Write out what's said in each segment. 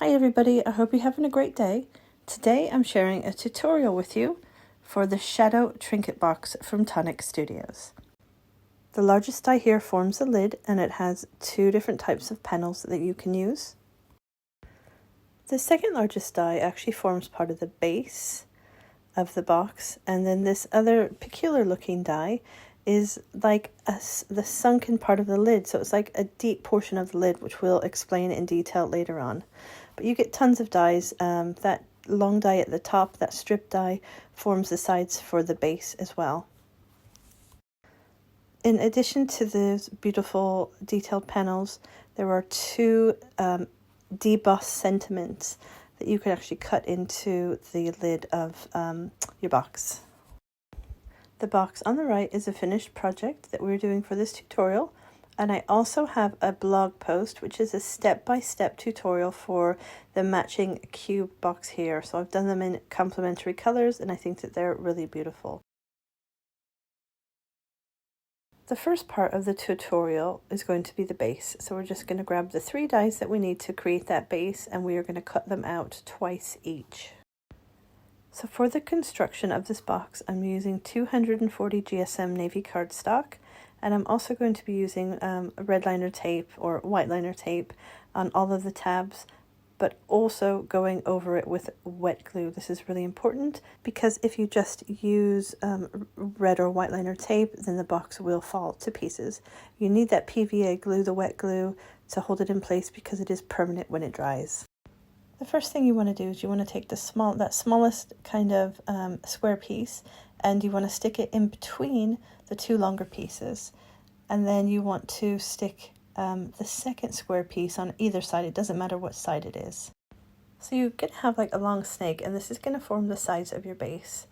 Hi everybody, I hope you're having a great day. Today I'm sharing a tutorial with you for the Shadow Trinket box from Tonic Studios. The largest die here forms the lid and it has two different types of panels that you can use. The second largest die actually forms part of the base of the box, and then this other peculiar looking die is like the sunken part of the lid, so it's like a deep portion of the lid, which we'll explain in detail later on. But you get tons of dies. That long die at the top, that strip die, forms the sides for the base as well. In addition to the beautiful detailed panels, there are two debossed sentiments that you can actually cut into the lid of your box. The box on the right is a finished project that we're doing for this tutorial, and I also have a blog post which is a step-by-step tutorial for the matching cube box here. So I've done them in complementary colors and I think that they're really beautiful. The first part of the tutorial is going to be the base, so we're just going to grab the 3 dies that we need to create that base, and we are going to cut them out twice each. So for the construction of this box, I'm using 240 GSM navy cardstock, and I'm also going to be using red liner tape or white liner tape on all of the tabs, but also going over it with wet glue. This is really important because if you just use red or white liner tape, then the box will fall to pieces. You need that PVA glue, the wet glue, to hold it in place because it is permanent when it dries. The first thing you want to do is you want to take that smallest kind of square piece, and you want to stick it in between the 2 longer pieces. And then you want to stick the second square piece on either side. It doesn't matter what side it is. So you're going to have like a long snake, and this is going to form the sides of your base.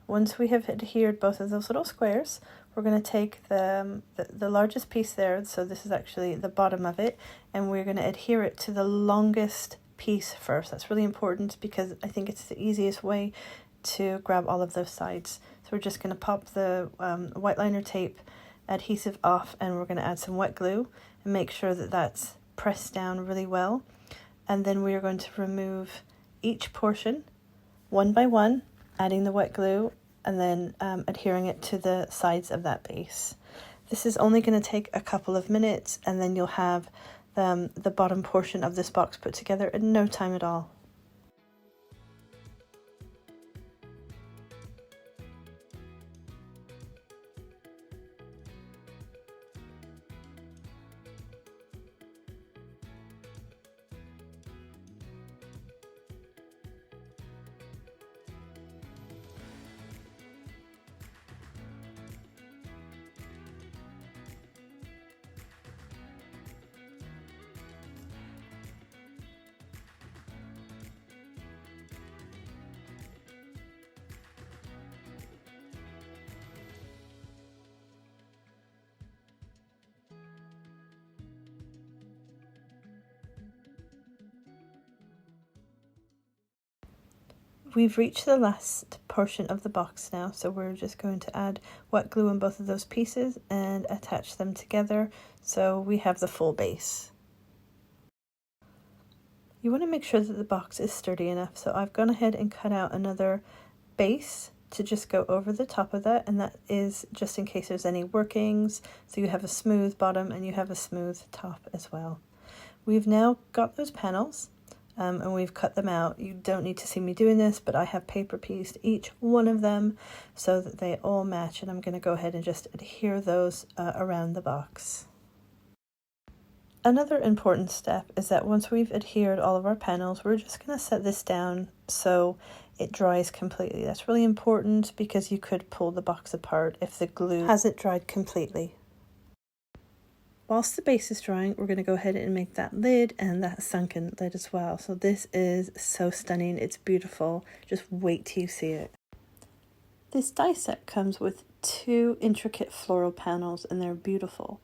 Once we have adhered both of those little squares, we're going to take the largest piece there, so this is actually the bottom of it, and we're going to adhere it to the longest piece first. That's really important because I think it's the easiest way to grab all of those sides. So we're just going to pop the white liner tape adhesive off, and we're going to add some wet glue and make sure that that's pressed down really well. And then we are going to remove each portion one by one, adding the wet glue and then adhering it to the sides of that base. This is only going to take a couple of minutes, and then you'll have the bottom portion of this box put together in no time at all. We've reached the last portion of the box now, so we're just going to add wet glue on both of those pieces and attach them together so we have the full base. You want to make sure that the box is sturdy enough, so I've gone ahead and cut out another base to just go over the top of that, and that is just in case there's any workings, so you have a smooth bottom and you have a smooth top as well. We've now got those panels. And we've cut them out. You don't need to see me doing this, but I have paper pieced each one of them so that they all match, and I'm going to go ahead and just adhere those around the box. Another important step is that once we've adhered all of our panels, we're just going to set this down so it dries completely. That's really important because you could pull the box apart if the glue hasn't dried completely. Whilst the base is drying, we're going to go ahead and make that lid and that sunken lid as well. So this is so stunning. It's beautiful. Just wait till you see it. This die set comes with 2 intricate floral panels, and they're beautiful.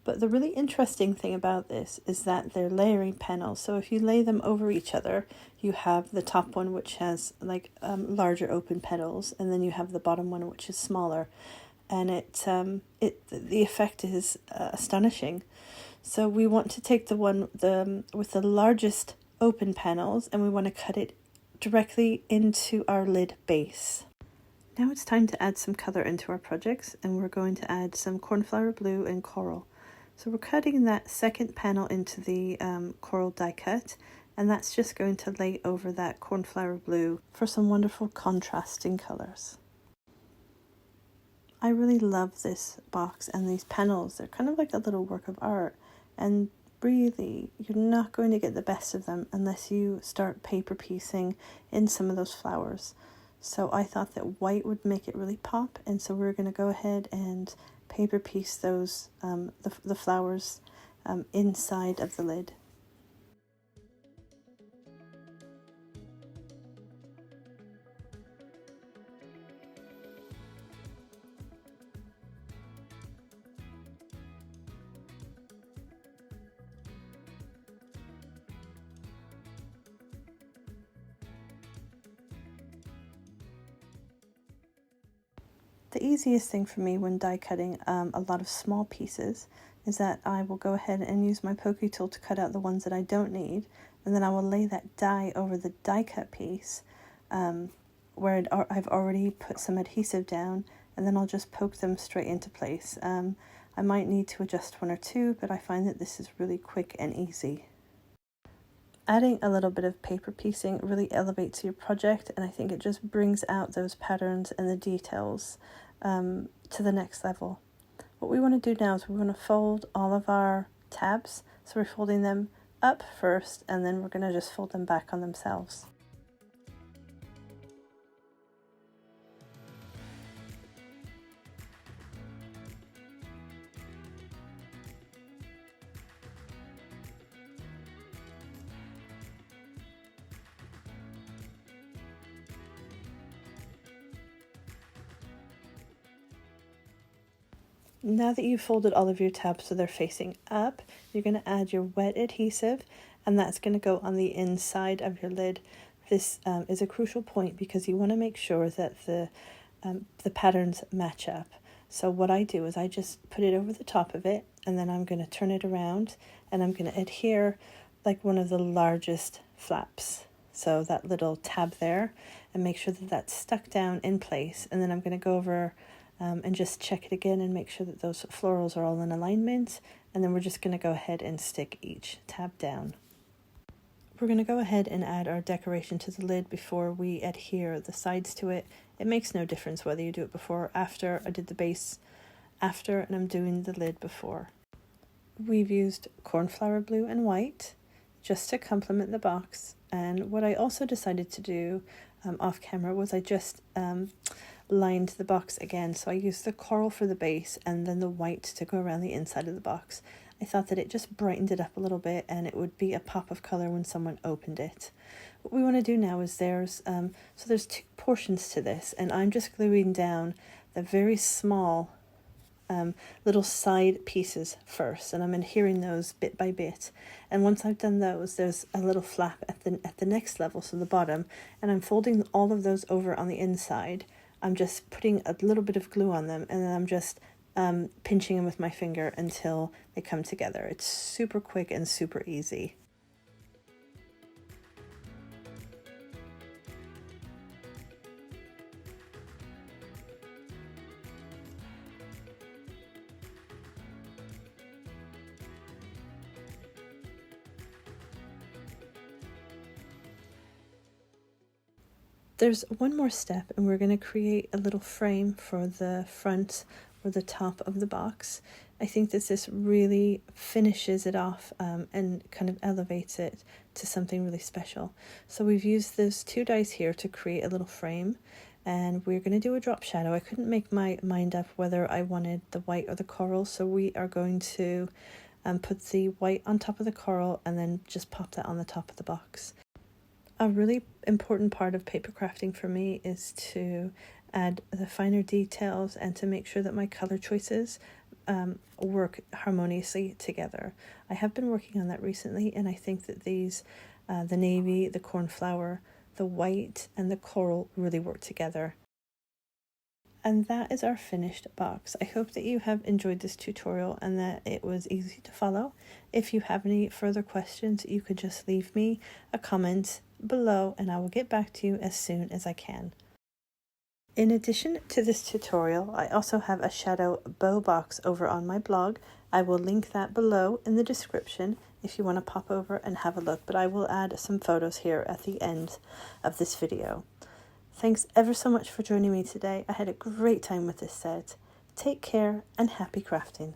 But the really interesting thing about this is that they're layering panels. So if you lay them over each other, you have the top one which has like larger open petals, and then you have the bottom one which is smaller. And the effect is astonishing. So we want to take the one with the largest open panels, and we want to cut it directly into our lid base. Now it's time to add some color into our projects, and we're going to add some Cornflower blue and coral. So we're cutting that second panel into the coral die cut, and that's just going to lay over that Cornflower blue for some wonderful contrasting colors. I really love this box and these panels. They're kind of like a little work of art, and really you're not going to get the best of them unless you start paper piecing in some of those flowers. So I thought that white would make it really pop, and so we're going to go ahead and paper piece those the flowers inside of the lid. The easiest thing for me when die cutting a lot of small pieces is that I will go ahead and use my pokey tool to cut out the ones that I don't need, and then I will lay that die over the die cut piece where I've already put some adhesive down, and then I'll just poke them straight into place. I might need to adjust one or two, but I find that this is really quick and easy. Adding a little bit of paper piecing really elevates your project, and I think it just brings out those patterns and the details to the next level. What we want to do now is we want to fold all of our tabs. So we're folding them up first, and then we're going to just fold them back on themselves. Now that you've folded all of your tabs so they're facing up, you're going to add your wet adhesive, and that's going to go on the inside of your lid. This is a crucial point because you want to make sure that the patterns match up. So what I do is I just put it over the top of it, and then I'm going to turn it around, and I'm going to adhere like one of the largest flaps. So that little tab there, and make sure that that's stuck down in place, and then I'm going to go over and just check it again and make sure that those florals are all in alignment, and then we're just going to go ahead and stick each tab down. We're going to go ahead and add our decoration to the lid before we adhere the sides to it. It makes no difference whether you do it before or after. I did the base after, and I'm doing the lid before. We've used Cornflower blue and white just to complement the box, and what I also decided to do off camera was I just lined the box again. So I used the coral for the base and then the white to go around the inside of the box. I thought that it just brightened it up a little bit, and it would be a pop of color when someone opened it. What we want to do now is there's two portions to this, and I'm just gluing down the very small little side pieces first, and I'm adhering those bit by bit. And once I've done those, there's a little flap at the next level, so the bottom, and I'm folding all of those over on the inside. I'm just putting a little bit of glue on them, and then I'm just pinching them with my finger until they come together. It's super quick and super easy. There's one more step, and we're going to create a little frame for the front or the top of the box. I think that this really finishes it off and kind of elevates it to something really special. So we've used those two dies here to create a little frame, and we're going to do a drop shadow. I couldn't make my mind up whether I wanted the white or the coral, so we are going to put the white on top of the coral and then just pop that on the top of the box. A really important part of paper crafting for me is to add the finer details and to make sure that my color choices work harmoniously together. I have been working on that recently, and I think that these, the navy, the cornflower, the white, and the coral really work together. And that is our finished box. I hope that you have enjoyed this tutorial and that it was easy to follow. If you have any further questions, you could just leave me a comment below and I will get back to you as soon as I can. In addition to this tutorial, I also have a shadow bow box over on my blog. I will link that below in the description if you want to pop over and have a look, but I will add some photos here at the end of this video. Thanks ever so much for joining me today. I had a great time with this set. Take care and happy crafting.